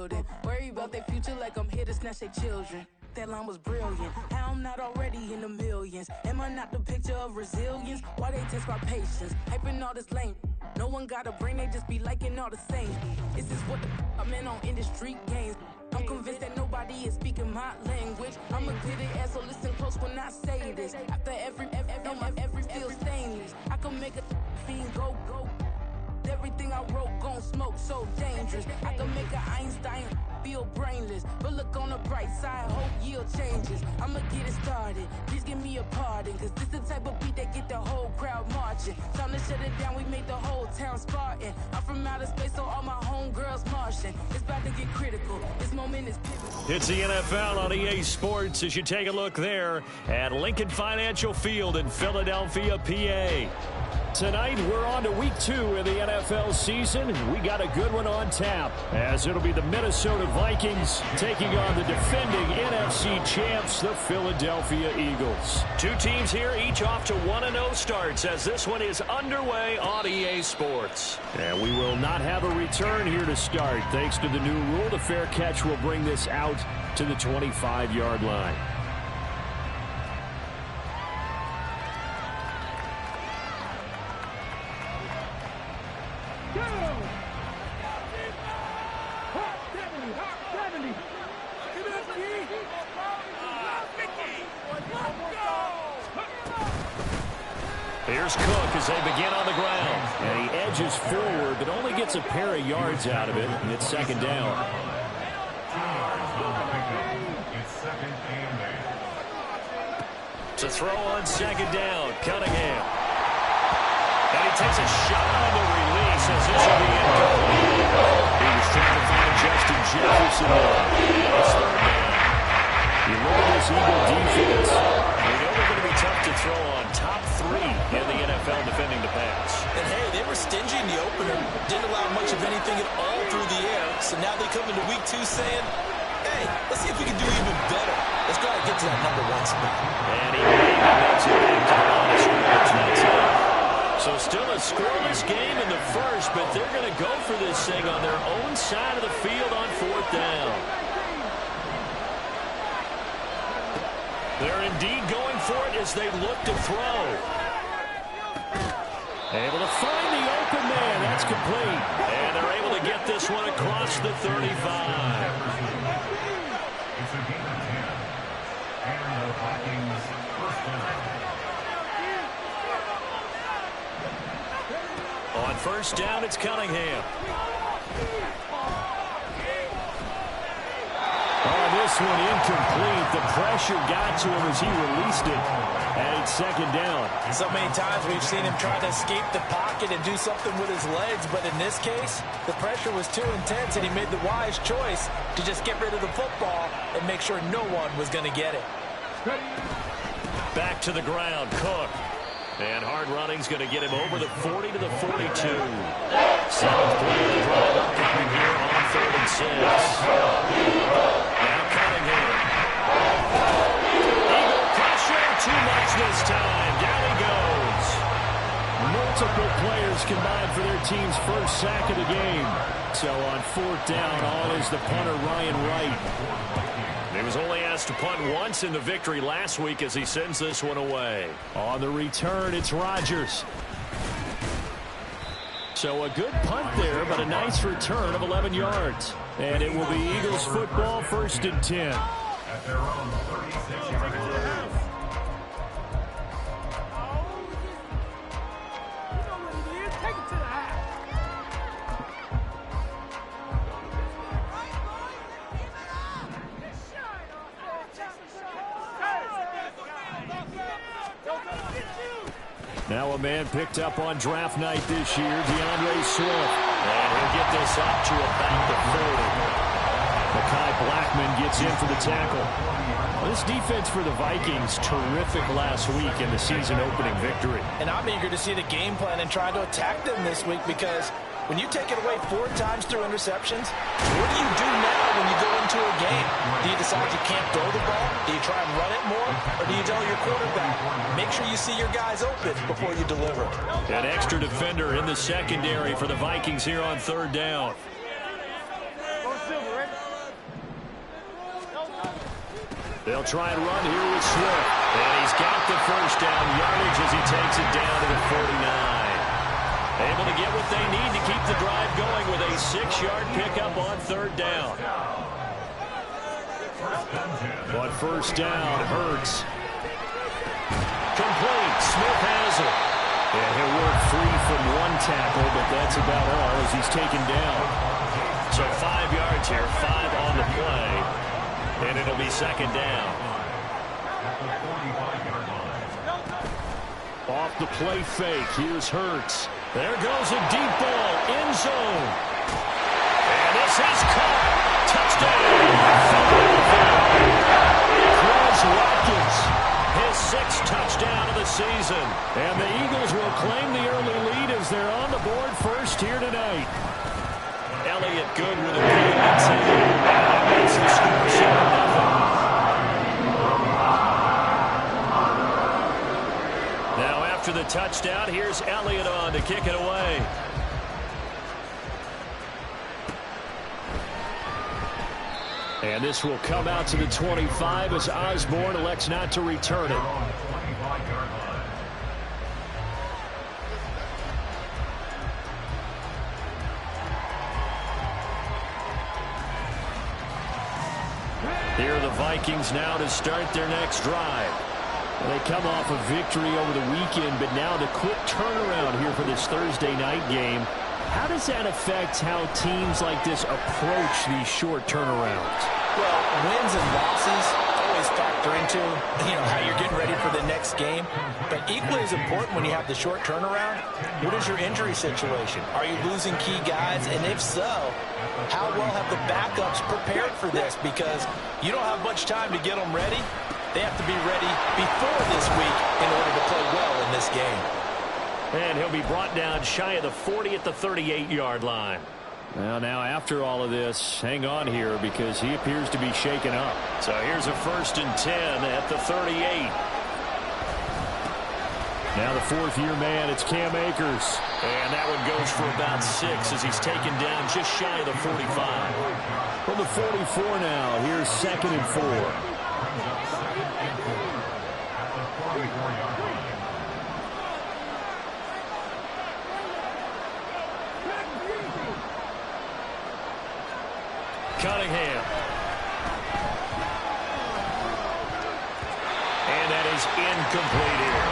building. Worry about their future like I'm here to snatch their children. That line was brilliant. How I'm not already in the millions. Am I not the picture of resilience? Why they test my patience? Hyping all this lame. No one got a brain, they just be liking all the same. Is this what the I'm in on industry games? I'm convinced that nobody is speaking my language. I'm a good ass, so listen close when I say this. After every feel stainless. I can make a fiend go. Everything I wrote gon' smoke, so dangerous. I can make an Einstein feel brainless. But look on the bright side, hope yield changes. I'ma get it started, please give me a pardon. Cause this the type of beat that get the whole crowd marching. Time to shut it down, we made the whole town Spartan. I'm from outer space, so all my homegirls Martian. It's about to get critical, this moment is pivotal. It's the NFL on EA Sports as you take a look there at Lincoln Financial Field in Philadelphia, PA. Tonight, we're on to week 2 of the NFL season. We got a good one on tap, as it'll be the Minnesota Vikings taking on the defending NFC champs, the Philadelphia Eagles. Two teams here, each off to 1-0 starts, as this one is underway on EA Sports. And we will not have a return here to start. Thanks to the new rule, the fair catch will bring this out to the 25-yard line. Here's Cook as they begin on the ground. And he edges forward, but only gets a pair of yards out of it. And it's second down. To throw on second down, Cunningham. And he takes a shot on the release as this will be incomplete. He was trying to find Justin Jefferson. It's third down. You look at this Eagle defense. We know they're going to be tough to throw on. Top 3 in the NFL defending the pass. And hey, they were stingy in the opener. Didn't allow much of anything at all through the air. So now they come into week 2 saying, hey, let's see if we can do even better. Let's go and get to that number 1 spot. And he makes it back to the line of scrimmage. That's it. So still a scoreless game in the first, but they're going to go for this thing on their own side of the field on 4th down. They're indeed going for it as they look to throw. Able to find the open man. That's complete. And they're able to get this one across the 35. On first down, it's Cunningham. This one incomplete. The pressure got to him as he released it. And it's second down. So many times we've seen him try to escape the pocket and do something with his legs. But in this case, the pressure was too intense, and he made the wise choice to just get rid of the football and make sure no one was going to get it. Back to the ground, Cook. And hard running's going to get him over the 40 to the 42. 7th play of the drive upcoming here on 3rd and 6. Now Cunningham. Eagle pressure, too much this time. Down he goes. Multiple players combined for their team's first sack of the game. So on 4th down, all is the punter Ryan Wright. He was only asked to punt once in the victory last week as he sends this one away. On the return, it's Rodgers. So a good punt there, but a nice return of 11 yards. And it will be Eagles football, 1st and 10. At their own 36-yard line. Now a man picked up on draft night this year, DeAndre Swift. And he'll get this up to about the 30. Mekhi Blackman gets in for the tackle. Well, this defense for the Vikings, terrific last week in the season-opening victory. And I'm eager to see the game plan and try to attack them this week, because when you take it away 4 times through interceptions, what do you do now when you go into a game? Do you decide you can't throw the ball? Do you try and run it more? Or do you tell your quarterback, make sure you see your guys open before you deliver? An extra defender in the secondary for the Vikings here on 3rd down. Go Silver, ready? They'll try and run here with Swift. And he's got the first down yardage as he takes it down to the 49. Able to get what they need to keep the drive going with a 6-yard pickup on third down. But first down, Hurts. Complete. Smith has it. And he'll work free from one tackle, but that's about all as he's taken down. So 5 yards here, 5 on the play. And it'll be second down. Off the play fake, here's Hurts. There goes a deep ball, end zone. And this is caught. Touchdown. Chris Watkins, his 6th touchdown of the season. And the Eagles will claim the early lead as they're on the board first here tonight. Elliott good with a good inside. And that makes the score 7-0. Now after the touchdown, here's Elliott on to kick it away. And this will come out to the 25 as Osborne elects not to return it. Here are the Vikings now to start their next drive. They come off a victory over the weekend, but now the quick turnaround here for this Thursday night game. How does that affect how teams like this approach these short turnarounds? Well, wins and losses always factor into, how you're getting ready for the next game. But equally as important when you have the short turnaround, what is your injury situation? Are you losing key guys? And if so, how well have the backups prepared for this? Because you don't have much time to get them ready. They have to be ready before this week in order to play well in this game. And he'll be brought down shy of the 40 at the 38-yard line. Well, now after all of this, hang on here because he appears to be shaken up. So here's a 1st and 10 at the 38. Now the 4th-year man, it's Cam Akers. And that one goes for about 6 as he's taken down just shy of the 45. From the 44 now, here's 2nd and 4. Cunningham. And that is incomplete here.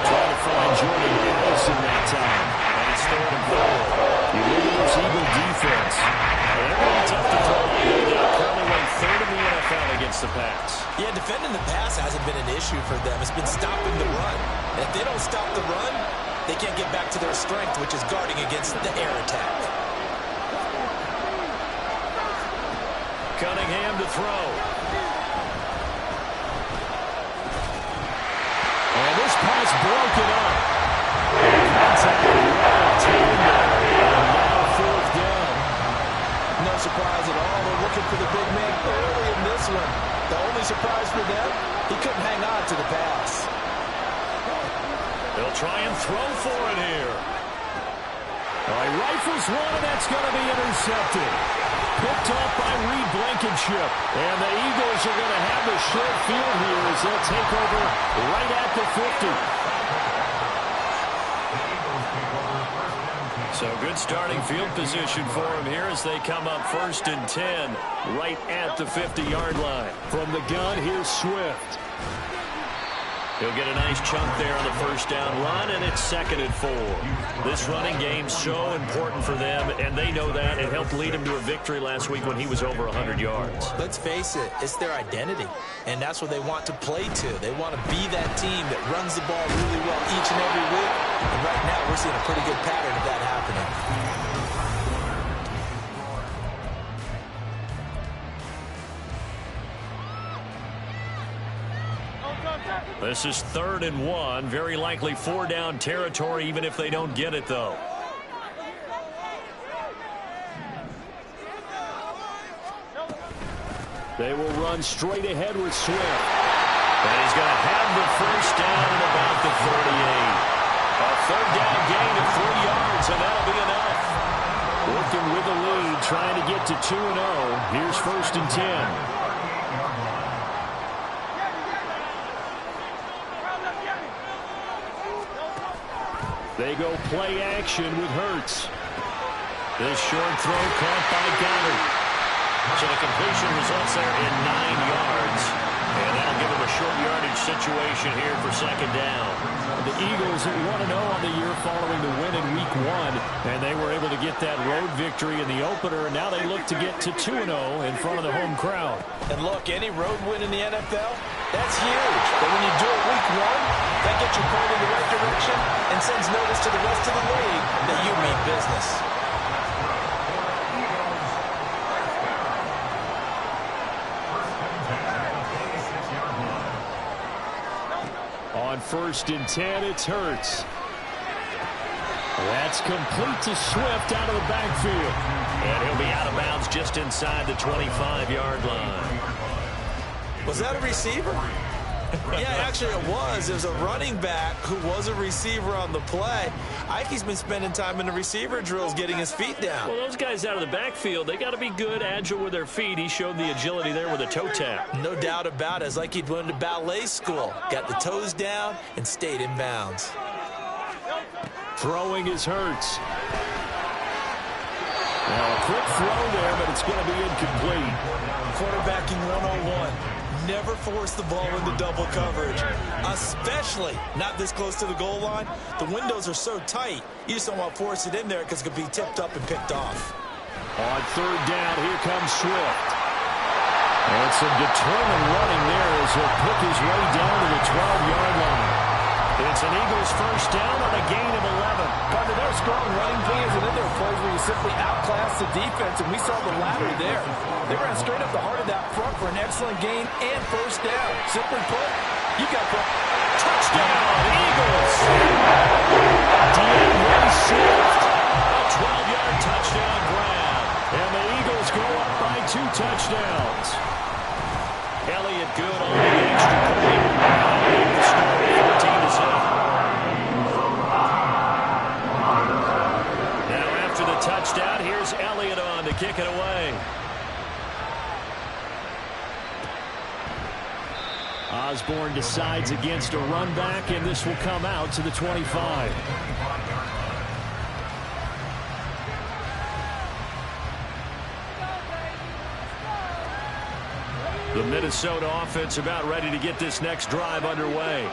Trying to find Jordan Addison that time. And it's 3rd and 4. You look at this Eagle defense. They're going to be tough to throw. They're currently ranked 3rd in the NFL against the pass. Yeah, defending the pass hasn't been an issue for them. It's been stopping the run. And if they don't stop the run, they can't get back to their strength, which is guarding against the air attack. Cunningham to throw. And this pass broken up. Contact and now 4th down. No surprise at all. They're looking for the big man early in this one. The only surprise for them, he couldn't hang on to the pass. They'll try and throw for it here. All right, rifles one, and that's going to be intercepted. Picked off by Reed Blankenship. And the Eagles are going to have the short field here as they'll take over right at the 50. So good starting field position for him here as they come up 1st and 10 right at the 50-yard line. From the gun, here's Swift. He'll get a nice chunk there on the 1st down run, and it's 2nd and 4. This running game's so important for them, and they know that. It helped lead him to a victory last week when he was over 100 yards. Let's face it, it's their identity, and that's what they want to play to. They want to be that team that runs the ball really well each and every week, and right now we're seeing a pretty good pattern of that happening. This is 3rd and 1. Very likely 4-down territory, even if they don't get it, though. They will run straight ahead with Swift. And he's going to have the first down at about the 38. A 3rd down gain of 3 yards, and that'll be enough. Working with the lead, trying to get to 2-0. Here's 1st and 10. They go play action with Hurts. This short throw caught by Goddard. So the completion results there in 9 yards. And that'll give them a short yardage situation here for second down. The Eagles 1-0 on the year following the win in Week 1. And they were able to get that road victory in the opener. And now they look to get to 2-0 in front of the home crowd. And look, any road win in the NFL, that's huge. But when you do it Week 1, that gets you pointed in the right direction and sends notice to the rest of the league that you mean business. On 1st and 10, it's Hurts. That's complete to Swift out of the backfield. And he'll be out of bounds just inside the 25-yard line. Was that a receiver? Yeah, actually it was. There's a running back who was a receiver on the play. Ikey's been spending time in the receiver drills getting his feet down. Well, those guys out of the backfield, they got to be good, agile with their feet. He showed the agility there with a toe tap. No doubt about it. It's like he'd went to ballet school. Got the toes down and stayed in bounds. Throwing is Hurts. Now a quick throw there, but it's going to be incomplete. Quarterbacking 101. Never force the ball into double coverage, especially not this close to the goal line. The windows are so tight, you just don't want to force it in there because it could be tipped up and picked off. On 3rd down, here comes Swift. And some determined running there as he'll pick his way down to the 12-yard line. It's an Eagles first down on a gain of 11. Partner, there are strong running plays, and then there are plays where you simply outclass the defense, and we saw the latter there. They ran straight up the heart of that front for an excellent gain and first down. Simply put, you got the touchdown, Eagles. DeAndre Swift, a 12-yard touchdown grab. And the Eagles go up by 2 touchdowns. Elliott good on the extra point. The score 14-7. Now after the touchdown, here's Elliott on to kick it away. Osborne decides against a run back, and this will come out to the 25. The Minnesota offense about ready to get this next drive underway.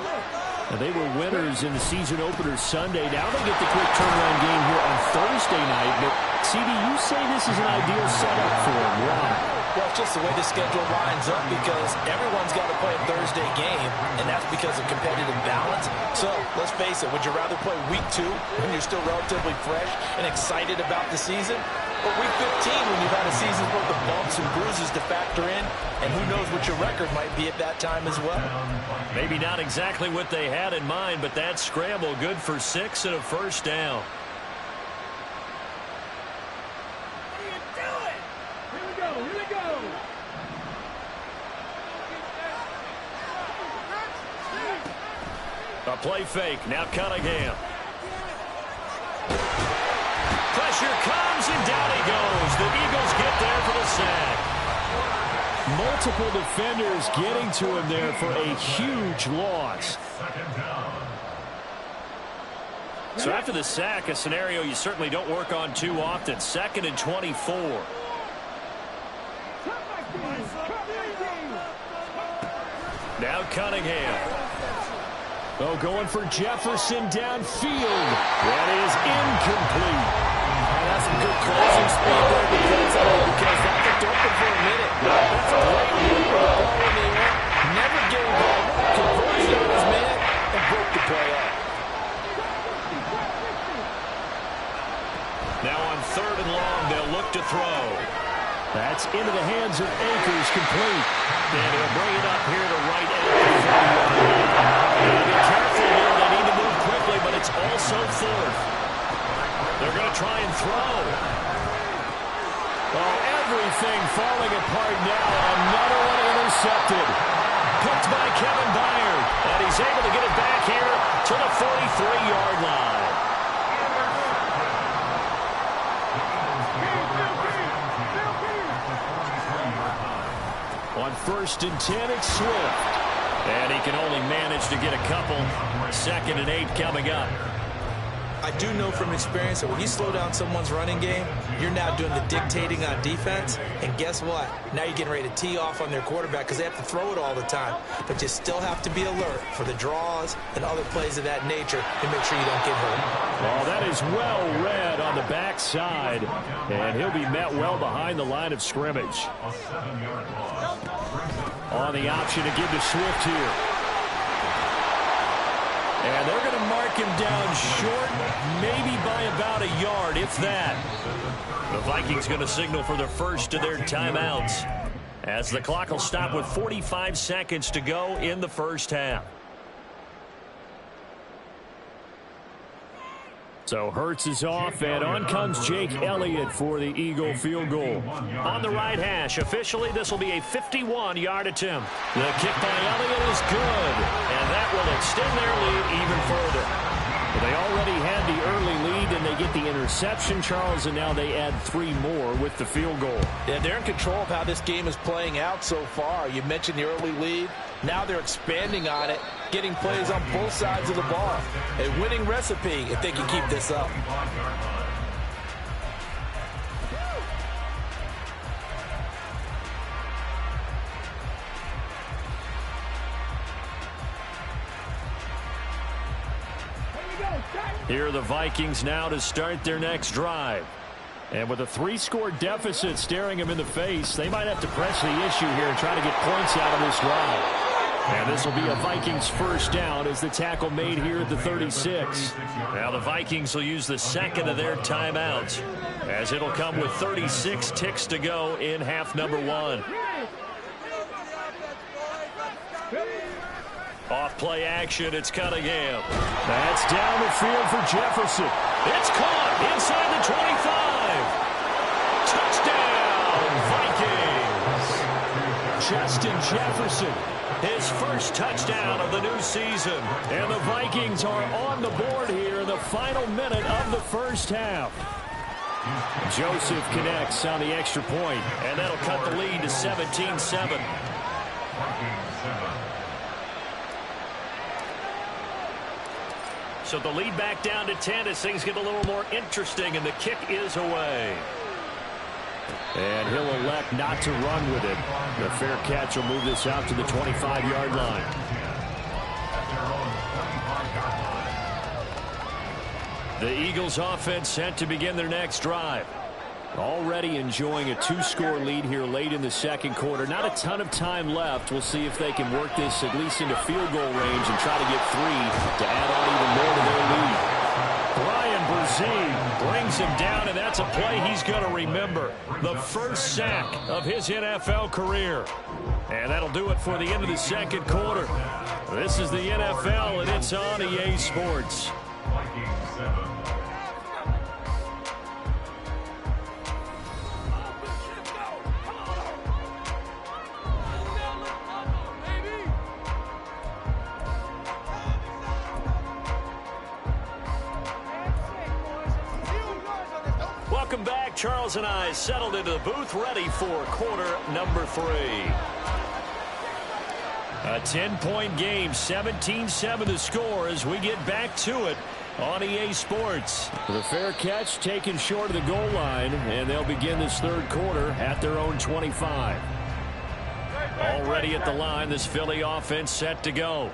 Now, they were winners in the season opener Sunday. Now they get the quick turnaround game here on Thursday night. But, CD, you say this is an ideal setup for them. Why? Well, it's just the way the schedule lines up because everyone's got to play a Thursday game, and that's because of competitive balance. So, let's face it, would you rather play Week 2 when you're still relatively fresh and excited about the season? Or Week 15 when you've had a season's worth of bumps and bruises to factor in, and who knows what your record might be at that time as well. Maybe not exactly what they had in mind, but that scramble good for 6 and a first down. A play fake. Now Cunningham. Pressure comes, and down he goes. The Eagles get there for the sack. Multiple defenders getting to him there for a huge loss. So after the sack, a scenario you certainly don't work on too often. 2nd and 24. Now Cunningham. Oh, going for Jefferson downfield. That is incomplete. And that's some good closing speed there defensively because that looked open for a minute. That's a great move with the ball in the air. Never gave up. Conversion on his man and broke the play up. Now on 3rd and long, they'll look to throw. That's into the hands of Akers, complete. And he'll bring it up here to right at the 30-yard line. Be careful here. They need to move quickly, but it's also 4th. They're going to try and throw. Oh, everything falling apart now. Another one intercepted. Picked by Kevin Byard. And he's able to get it back here to the 43-yard line. On 1st and 10, it's Swift. And he can only manage to get a couple. 2nd and 8 coming up. I do know from experience that when you slow down someone's running game, you're now doing the dictating on defense. And guess what? Now you're getting ready to tee off on their quarterback because they have to throw it all the time. But you still have to be alert for the draws and other plays of that nature to make sure you don't get hurt. Well, that is well read on the backside, and he'll be met well behind the line of scrimmage. On the option to give to Swift here. And they're going to mark him down short, maybe by about a yard, if that. The Vikings going to signal for the first of their timeouts, as the clock will stop with 45 seconds to go in the first half. So Hurts is off, and on comes Jake Elliott for the Eagle field goal. On the right hash, officially this will be a 51-yard attempt. The kick by Elliott is good, and that will extend their lead even further. Well, they already had the early lead, and they get the interception, Charles, and now they add 3 more with the field goal. Yeah, they're in control of how this game is playing out so far. You mentioned the early lead. Now they're expanding on it, getting plays on both sides of the ball. A winning recipe if they can keep this up. Here are the Vikings now to start their next drive. And with a 3-score deficit staring them in the face, they might have to press the issue here and try to get points out of this drive. And this will be a Vikings first down as the tackle made here at the 36. Now the Vikings will use the second of their timeouts, as it'll come with 36 ticks to go in half number 1. Off play action, it's Cunningham. That's down the field for Jefferson. It's caught inside the 25. Touchdown, Vikings. Justin Jefferson, his first touchdown of the new season. And the Vikings are on the board here in the final minute of the first half. Joseph connects on the extra point, and that'll cut the lead to 17-7. So the lead back down to 10 as things get a little more interesting, and the kick is away. And he'll elect not to run with it. The fair catch will move this out to the 25-yard line. The Eagles offense set to begin their next drive. Already enjoying a 2-score lead here late in the second quarter. Not a ton of time left. We'll see if they can work this at least into field goal range and try to get 3 to add on even more to their lead. Brian Brzee brings him down, and that's a play he's going to remember. The first sack of his NFL career. And that'll do it for the end of the second quarter. This is the NFL, and it's on EA Sports. Welcome back. Charles and I settled into the booth, ready for quarter number 3. A 10-point game, 17-7 the score as we get back to it on EA Sports. The fair catch taken short of the goal line, and they'll begin this third quarter at their own 25. Already at the line, this Philly offense set to go.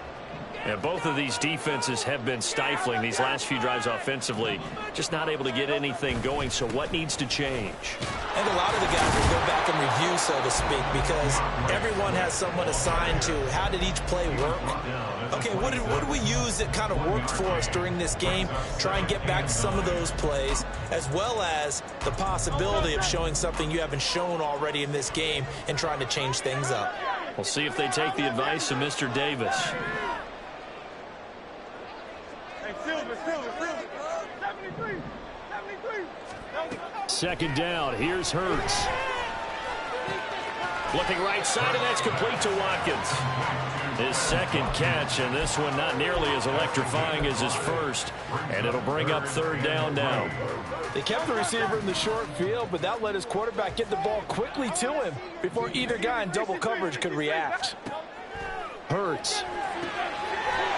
And both of these defenses have been stifling these last few drives offensively. Just not able to get anything going, so what needs to change? And a lot of the guys will go back and review, so to speak, because everyone has someone assigned to how did each play work. Okay, what did we use that kind of worked for us during this game? Try and get back to some of those plays, as well as the possibility of showing something you haven't shown already in this game and trying to change things up. We'll see if they take the advice of Mr. Davis. Second down, here's Hurts. Looking right side, and that's complete to Watkins. His second catch, and this one not nearly as electrifying as his first. And it'll bring up third down now. They kept the receiver in the short field, but that let his quarterback get the ball quickly to him before either guy in double coverage could react. Hurts.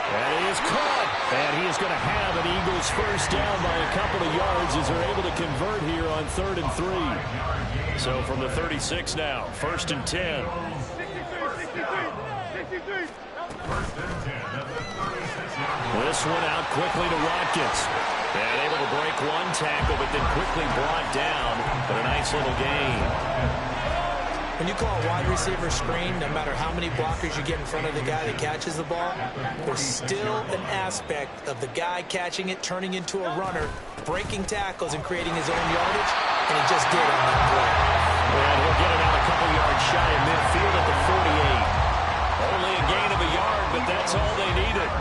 And he is caught. And he is going to have an Eagles first down by a couple of yards as they're able to convert here on 3rd and 3. So from the 36 now, 1st and 10. This one out quickly to Watkins. And able to break one tackle, but then quickly brought down. But a nice little gain. When you call a wide receiver screen, no matter how many blockers you get in front of the guy that catches the ball, there's still an aspect of the guy catching it, turning into a runner, breaking tackles and creating his own yardage, and he just did on that play. And he'll get it out a couple yards shy of midfield at the 48. Only a gain of a yard, but that's all they needed.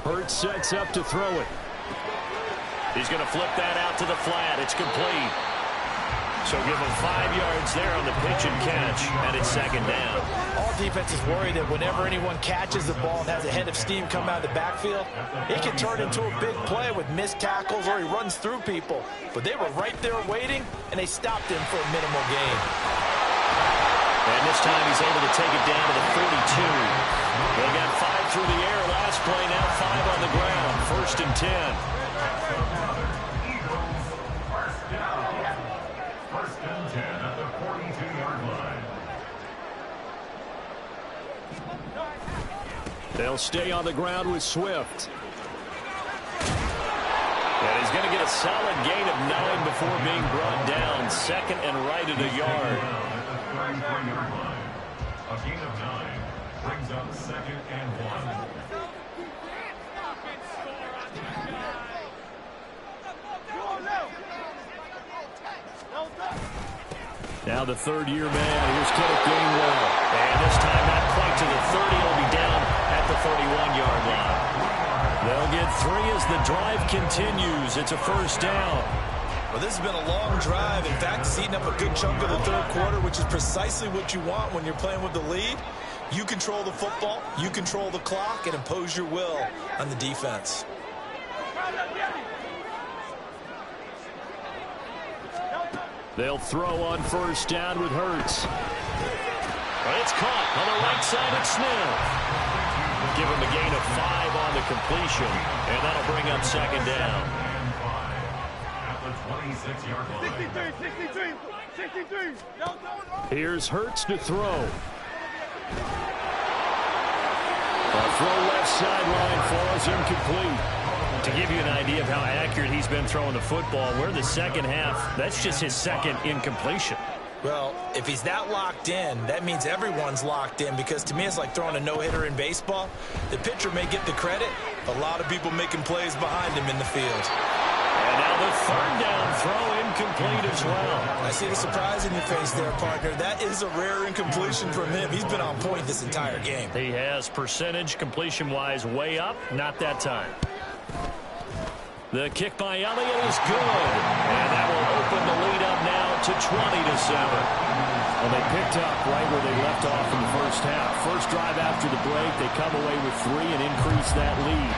Hurts sets up to throw it. He's going to flip that out to the flat. It's complete. So give him 5 yards there on the pitch and catch, and it's 2nd down. All defenses worry that whenever anyone catches the ball and has a head of steam come out of the backfield, it can turn into a big play with missed tackles or he runs through people. But they were right there waiting, and they stopped him for a minimal gain. And this time he's able to take it down to the 42. They got 5 through the air last play, now 5 on the ground. 1st and 10. They'll stay on the ground with Swift. And he's going to get a solid gain of 9 before being brought down. 2nd and right at a yard. A gain of 9 brings up 2nd and 1. Now the 3rd-year man. Here's Kenneth Gainwell. And this time not quite to the 30. It'll be down at the 31-yard line. They'll get 3 as the drive continues. It's a 1st down. Well, this has been a long drive. In fact, it's eating up a good chunk of the 3rd quarter, which is precisely what you want when you're playing with the lead. You control the football, you control the clock, and impose your will on the defense. They'll throw on 1st down with Hurts. It's caught on the right side of Smith. Give him a gain of 5 on the completion, and that'll bring up 2nd down. At the 26-yard line. 63. Here's Hurts to throw. A throw left sideline falls incomplete. To give you an idea of how accurate he's been throwing the football, we're the 2nd half. That's just his 2nd incompletion. Well, if he's that locked in, that means everyone's locked in, because to me it's like throwing a no-hitter in baseball. The pitcher may get the credit, a lot of people making plays behind him in the field. And now the 3rd down throw incomplete as well. I see the surprise in your face there, partner. That is a rare incompletion from him. He's been on point this entire game. He has percentage completion-wise way up, not that time. The kick by Elliott is good. And that will open the lead up now to 20-7. Well, they picked up right where they left off in the 1st half. First drive after the break, they come away with 3 and increase that lead.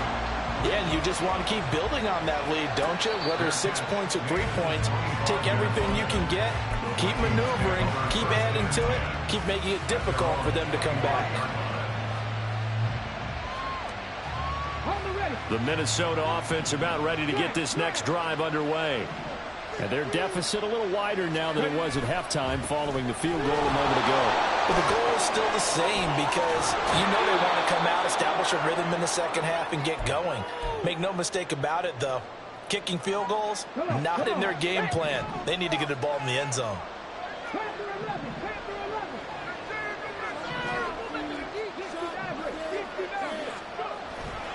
Yeah, and you just want to keep building on that lead, don't you? Whether it's 6 points or 3 points, take everything you can get, keep maneuvering, keep adding to it, keep making it difficult for them to come back. The Minnesota offense about ready to get this next drive underway. And their deficit a little wider now than it was at halftime following the field goal a moment ago. But the goal is still the same, because you know they want to come out, establish a rhythm in the 2nd half, and get going. Make no mistake about it, though. Kicking field goals, not in their game plan. They need to get the ball in the end zone.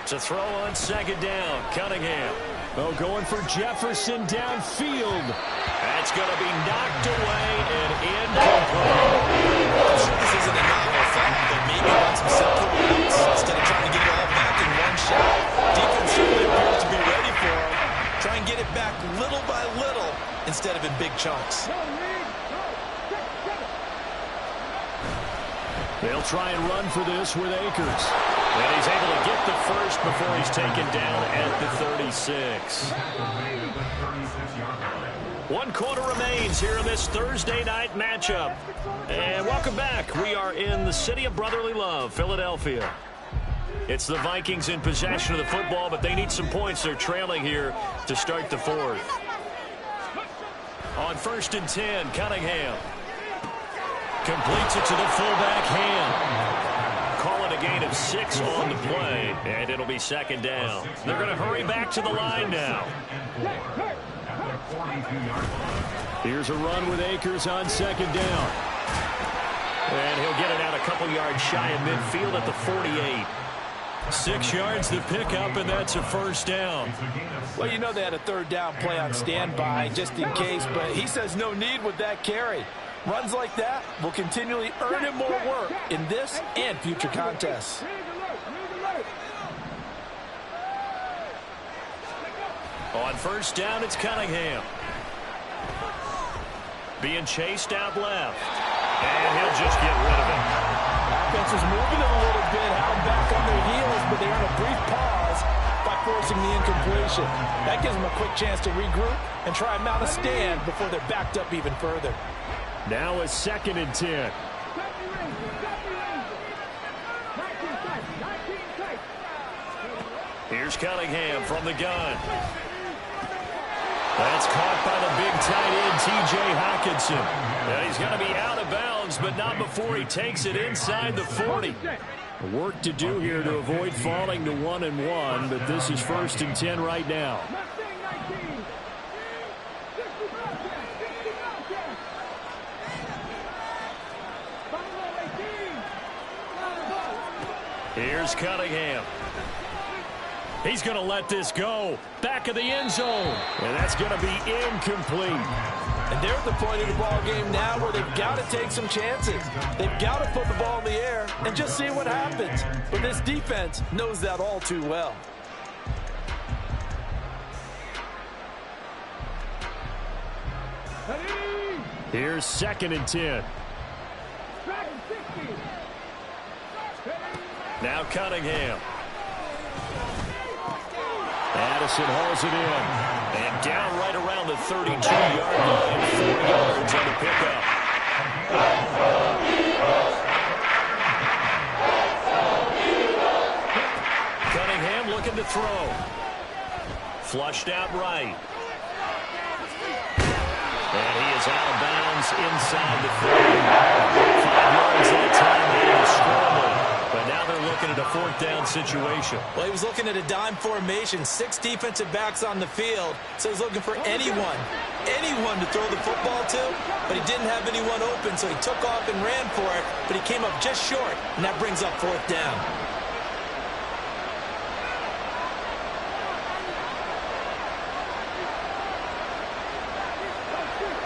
To throw on 2nd down, Cunningham. Oh, going for Jefferson downfield. That's going to be knocked away and incomplete. I'm sure this isn't a novel thought, but maybe on some simple routes, instead of trying to get it all back in one shot, defense certainly appears to be ready for him. Try and get it back little by little instead of in big chunks. They'll try and run for this with Akers. And he's able to get the first before he's taken down at the 36. 1 quarter remains here in this Thursday night matchup. And welcome back. We are in the city of brotherly love, Philadelphia. It's the Vikings in possession of the football, but they need some points. They're trailing here to start the fourth. On 1st and 10, Cunningham completes it to the fullback Ham. Call it a gain of 6 on the play, and it'll be 2nd down. They're going to hurry back to the line now. Here's a run with Akers on 2nd down. And he'll get it out a couple yards shy of midfield at the 48. 6 yards to pick up, and that's a 1st down. Well, you know they had a 3rd down play on standby just in case, but he says no need with that carry. Runs like that will continually earn him more work in this and future contests. On 1st down, it's Cunningham. Being chased out left. And he'll just get rid of it. Offense is moving a little bit, held back on their heels, but they earn a brief pause by forcing the incompletion. That gives them a quick chance to regroup and try and mount a stand before they're backed up even further. Now a 2nd and 10. Here's Cunningham from the gun. That's caught by the big tight end, T.J. Hockenson. And he's going to be out of bounds, but not before he takes it inside the 40. Work to do here to avoid falling to 1-1, but this is 1st and 10 right now. Here's Cunningham. He's going to let this go. Back of the end zone. And that's going to be incomplete. And they're at the point of the ball game now where they've got to take some chances. They've got to put the ball in the air and just see what happens. But this defense knows that all too well. Here's 2nd and 10. Now Cunningham. Addison hauls it in. And down right around the 32-yard line. 4 yards on the pickup. Cunningham looking to throw. Flushed out right. And he is out of bounds inside the 30. 5 yards that time and a scramble. But now they're looking at a 4th down situation. Well, he was looking at a dime formation. 6 defensive backs on the field. So he's looking for anyone to throw the football to. But he didn't have anyone open, so he took off and ran for it. But he came up just short, and that brings up 4th down.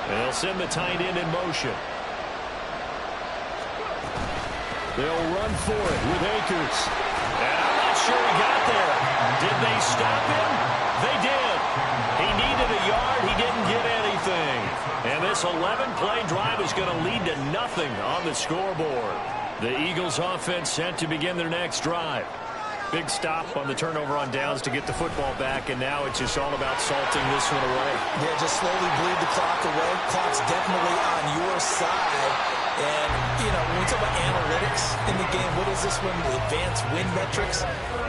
They'll send the tight end in motion. They'll run for it with Akers. And I'm not sure he got there. Did they stop him? They did. He needed a yard. He didn't get anything. And this 11-play drive is going to lead to nothing on the scoreboard. The Eagles offense set to begin their next drive. Big stop on the turnover on downs to get the football back, and now it's just all about salting this one away. Yeah, just slowly bleed the clock away. Clock's definitely on your side. And, you know, when we talk about analytics in the game, what is this one? The advanced win metrics?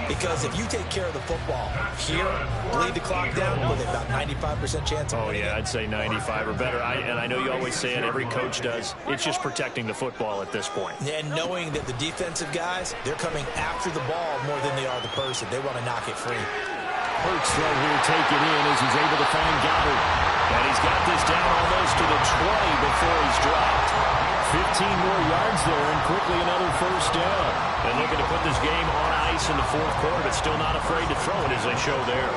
Because if you take care of the football here, bleed the clock down, with about 95% chance of winning. Oh, yeah, I'd say 95 or better. And I know you always say it, every coach does. It's just protecting the football at this point. And knowing that the defensive guys, they're coming after the ball more than they are the person. They want to knock it free. Hurts right here, take it in as he's able to find Goddard. And he's got this down almost to the 20 before he's dropped. 15 more yards there, and quickly another 1st down. And looking to put this game on ice in the 4th quarter, but still not afraid to throw it as they show there.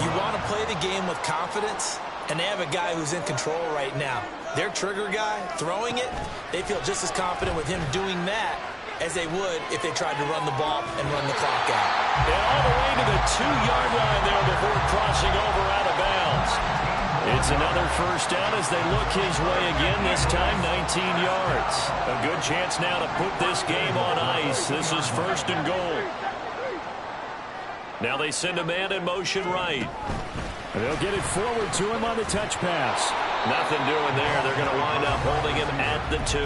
You want to play the game with confidence, and they have a guy who's in control right now. Their trigger guy, throwing it, they feel just as confident with him doing that as they would if they tried to run the ball and run the clock out. And all the way to the 2-yard line there before crossing over out of bounds. It's another 1st down as they look his way again, this time 19 yards. A good chance now to put this game on ice. This is 1st and goal. Now they send a man in motion right. And they'll get it forward to him on the touch pass. Nothing doing there. They're going to wind up holding him at the 2.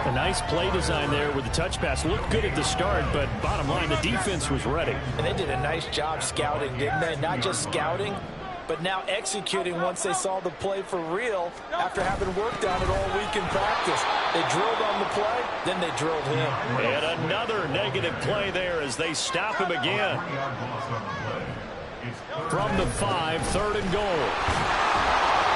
A nice play design there with the touch pass. Looked good at the start, but bottom line, the defense was ready. And they did a nice job scouting, didn't they? Not just scouting, but now executing once they saw the play for real after having worked on it all week in practice. They drilled on the play, then they drilled him. And another negative play there as they stop him again. From the 5, 3rd and goal.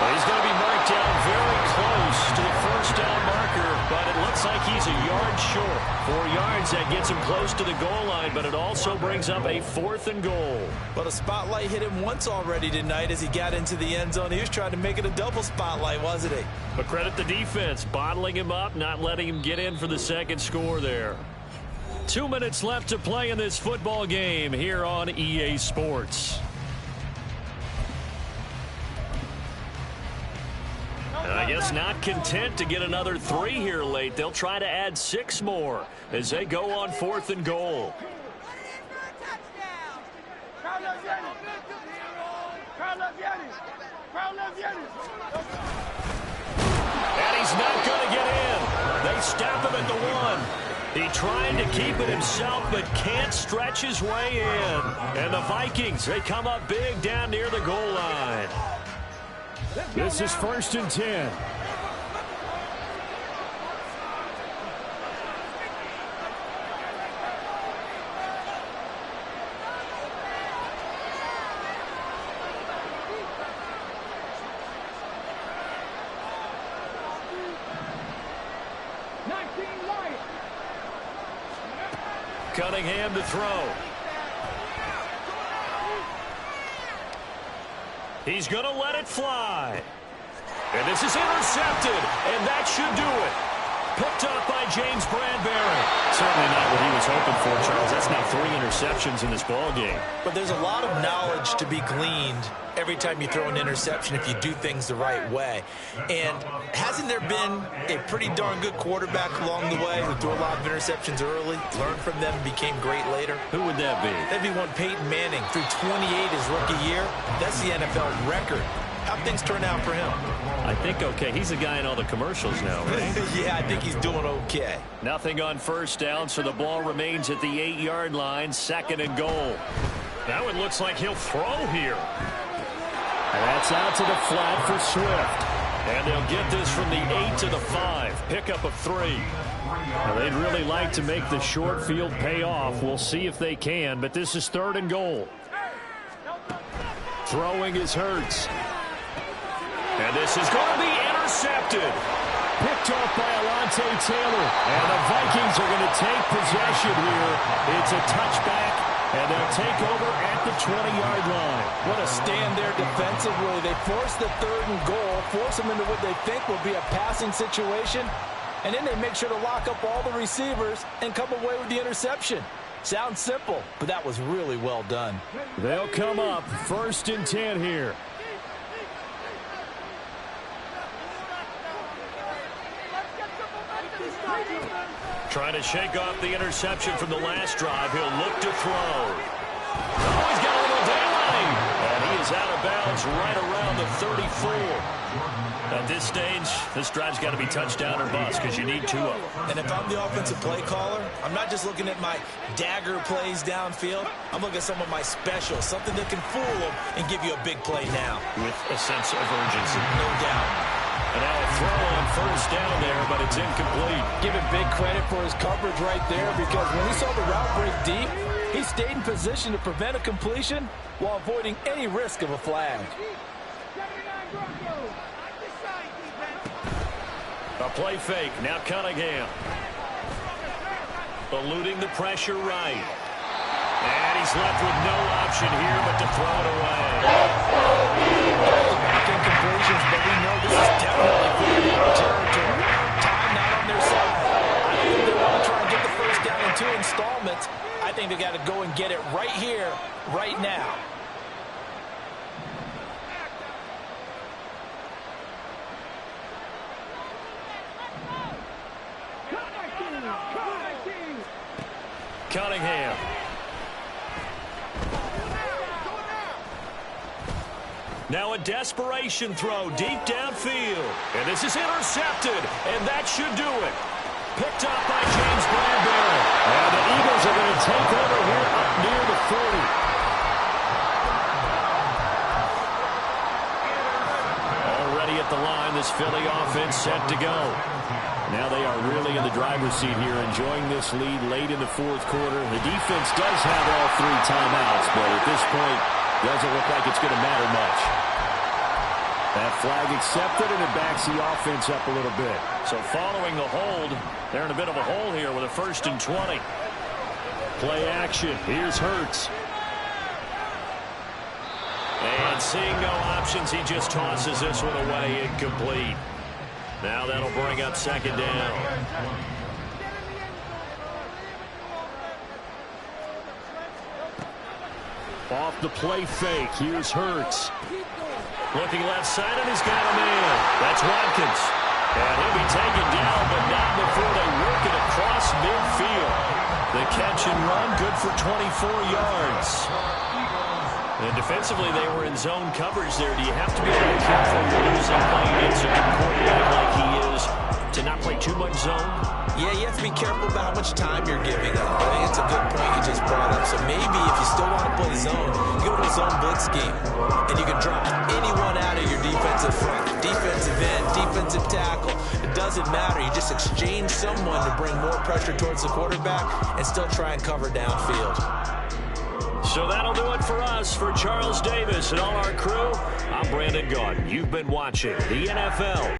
Well, he's going to be marked down very close to the first down marker, but it looks like he's a yard short. 4 yards, that gets him close to the goal line, but it also brings up a 4th and goal. Well, the spotlight hit him once already tonight as he got into the end zone. He was trying to make it a double spotlight, wasn't he? But credit the defense, bottling him up, not letting him get in for the second score there. 2 minutes left to play in this football game here on EA Sports. I guess not content to get another 3 here late. They'll try to add 6 more as they go on 4th and goal. And he's not going to get in. They stop him at the 1. He trying to keep it himself, but can't stretch his way in. And the Vikings, they come up big down near the goal line. This is 1st and 10. Cunningham to throw. He's going to let it fly. And this is intercepted, and that should do it. Picked up by James Bradbury. Certainly not what he was hoping for, Charles. That's now 3 interceptions in this ball game. But there's a lot of knowledge to be gleaned every time you throw an interception if you do things the right way. And hasn't there been a pretty darn good quarterback along the way who threw a lot of interceptions early, learned from them, and became great later? Who would that be? That'd be one Peyton Manning, threw 28 his rookie year. That's the NFL record. How'd things turn out for him? I think okay. He's the guy in all the commercials now, right? Yeah, I think he's doing okay. Nothing on first down, so the ball remains at the 8-yard line, 2nd and goal. That one looks like he'll throw here. And that's out to the flat for Swift. And they'll get this from the 8 to the 5. Pickup of 3. Now, they'd really like to make the short field pay off. We'll see if they can, but this is 3rd and goal. Throwing is Hurts. And this is going to be intercepted. Picked off by Alontae Taylor. And the Vikings are going to take possession here. It's a touchback, and they'll take over at the 20-yard line. What a stand there defensively. They force the 3rd and goal, force them into what they think will be a passing situation, and then they make sure to lock up all the receivers and come away with the interception. Sounds simple, but that was really well done. They'll come up 1st and 10 here. Trying to shake off the interception from the last drive. He'll look to throw. Oh, he's got a little daylight. And he is out of bounds right around the 34. At this stage, this drive's got to be touchdown or bust because you need 2 of them. And if I'm the offensive play caller, I'm not just looking at my dagger plays downfield. I'm looking at some of my specials, something that can fool them and give you a big play now. With a sense of urgency. No doubt. And now a throw on first down there, but it's incomplete. Give him big credit for his coverage right there because when he saw the route break deep, he stayed in position to prevent a completion while avoiding any risk of a flag. A play fake. Now Cunningham. Eluding the pressure right. And he's left with no option here but to throw it away. Back in completions, but we know this is definitely for territory. Time not on their side. I don't think they want to try and get the first down in 2 installments. I think they got to go and get it right here, right now. Cunningham. Now a desperation throw deep downfield. And this is intercepted, and that should do it. Picked up by James Bradbury. And the Eagles are going to take over here up near the 40. At the line, this Philly offense set to go. Now they are really in the driver's seat here, enjoying this lead late in the fourth quarter. The defense does have all 3 timeouts, but at this point, doesn't look like it's going to matter much. That flag accepted, and it backs the offense up a little bit. So following the hold, they're in a bit of a hole here with a 1st and 20. Play action. Here's Hurts. And seeing no options, he just tosses this one away incomplete. Now that'll bring up 2nd down. Off the play fake, here's Hurts. Looking left side, and he's got a man. That's Watkins. And he'll be taken down, but not before they work it across midfield. The catch and run, good for 24 yards. And defensively, they were in zone coverage there. Do you have to be a little careful when you're losing playing against a good quarterback like he is to not play too much zone? Yeah, you have to be careful about how much time you're giving up. I think it's a good point you just brought up. So maybe if you still want to play zone, you go to a zone blitz scheme, and you can drop anyone out of your defensive front, defensive end, defensive tackle. It doesn't matter. You just exchange someone to bring more pressure towards the quarterback and still try and cover downfield. So that'll do it for us. For Charles Davis and all our crew, I'm Brandon Gaudin. You've been watching the NFL